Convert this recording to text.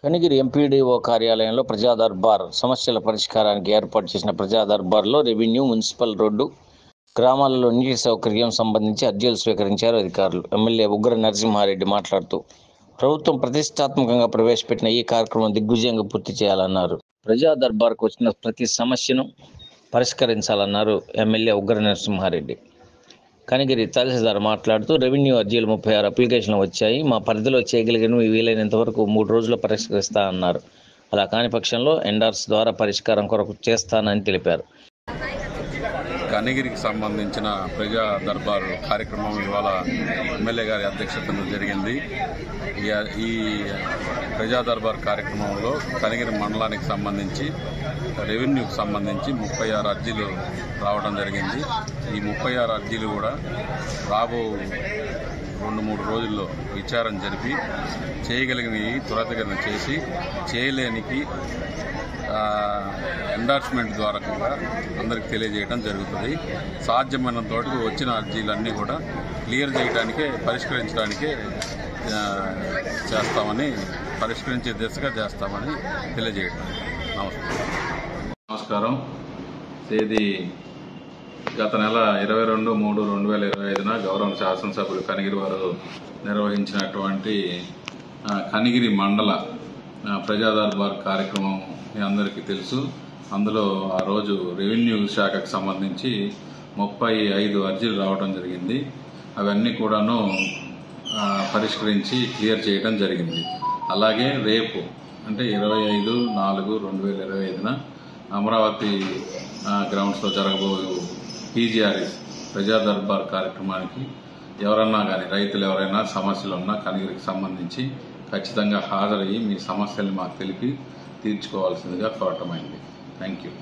Kanigiri MPDO కార్యాలయంలో ప్రజా దర్బార్ సమస్యల పరిష్కారానికి ఏర్పాటు చేసిన ప్రజా దర్బార్లో రెవెన్యూ, మున్సిపల్ రోడ్డు, గ్రామాలలో నీటి సౌకర్యం సంబంధించి అర్జీలు స్వీకరించారు అధికారులు. ఎమ్మెల్యే ఉగ్ర నరసింహారెడ్డి మాట్లాడుతూ ప్రభుత్వం ప్రతిష్టాత్మకంగా ప్రవేశపెట్టిన ఈ కార్యక్రమం దిగ్విజయంగా పూర్తి చేయాలన్నారు. ప్రజా దర్బార్కు వచ్చిన ప్రతి సమస్యను పరిష్కరించాలన్నారు ఎమ్మెల్యే ఉగ్ర నరసింహారెడ్డి. కనిగిరి తహసీల్దార్ మాట్లాడుతూ రెవెన్యూ అర్జీలు 36 అప్లికేషన్లు వచ్చాయి. మా పరిధిలో చేయగలిగినవి వీలైనంత వరకు 3 రోజుల్లో పరిష్కరిస్తా అన్నారు. అలా కాని పక్షంలో ఎండార్స్ ద్వారా పరిష్కారం కొరకు చేస్తానని తెలిపారు. కనిగిరికి సంబంధించిన ప్రజా దర్బారు కార్యక్రమం ఇవాళ ఎమ్మెల్యే గారి అధ్యక్షతన జరిగింది. ఈ ప్రజా దర్బార్ కార్యక్రమంలో కనిగిరి మండలానికి సంబంధించి రెవెన్యూకి సంబంధించి 36 అర్జీలు రావడం జరిగింది. ఈ 36 అర్జీలు కూడా రాబో 2-3 రోజుల్లో విచారణ జరిపి చేయగలిగినవి త్వరితగతిన చేసి చేయలేనికి ఎండార్స్మెంట్ ద్వారా కూడా అందరికి తెలియజేయడం జరుగుతుంది. సాధ్యమైనంత వరకు వచ్చిన అర్జీలన్నీ కూడా క్లియర్ చేయడానికే, పరిష్కరించడానికే చేస్తామని, పరిష్కరించే దిశగా చేస్తామని తెలియజేయడం. నమస్కారం. తేదీ గత నెల 22/3/2025 గౌరవ శాసనసభ్యులు కనిగిరి వారు నిర్వహించినటువంటి కనిగిరి మండల ప్రజా దర్బార్ కార్యక్రమం మీ అందరికీ తెలుసు. అందులో ఆ రోజు రెవెన్యూ శాఖకు సంబంధించి 35 అర్జీలు రావడం జరిగింది. అవన్నీ కూడాను పరిష్కరించి క్లియర్ చేయడం జరిగింది. అలాగే రేపు అంటే 25/4/2025 అమరావతి గ్రౌండ్స్లో జరగబోయే పీజీఆర్ఎస్ ప్రజా దర్బార్ కార్యక్రమానికి ఎవరన్నా కానీ రైతులు ఎవరైనా సమస్యలు ఉన్నా కనిగిరికి సంబంధించి ఖచ్చితంగా హాజరయ్యి మీ సమస్యల్ని మాకు తెలిపి తీర్చుకోవాల్సిందిగా కోరటమైంది. Thank you.